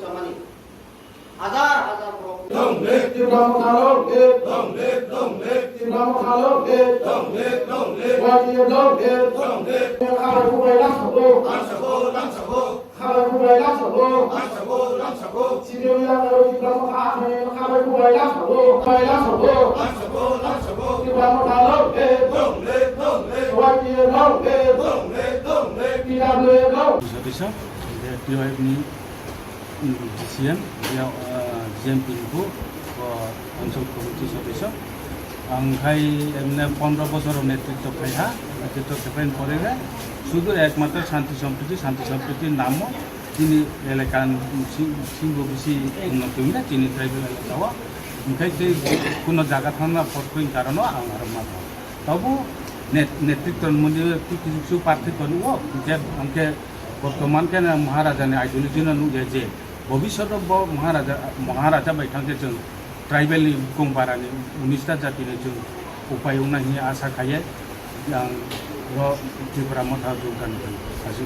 Samani. Hazar hazar bro. Dong lek GCM yang GCM Pinku অঞ্চল committee সদস্য আংখাই এমনি 15 বছর নেতৃত্ব পাইহা নেতৃত্ব পেন পরে শুধু একমাত্র শান্তি সম্প্রীতির নামও তিনি এলাকার সিংহ বেশি উন্নতি হইনা তিনি ট্রাইবেল এলাকাও ওখাই কোনো জায়গা থাকা ফটকইন কারণও আমার মাথা তবু নেতৃত্বের মধ্যে কিছু পার্থক্য নিব আমাকে বর্তমান কেন মহারাজানি আইডিওলজি নুয়ে যে ভবিষ্যৎ মহারাজা बैठांगे जों ट्राइबेलनि गंबारानि 19टा जातिनि जों उपाय होनायनि आसा खायो आं त्रिपुरा मथा जौगानो हायो।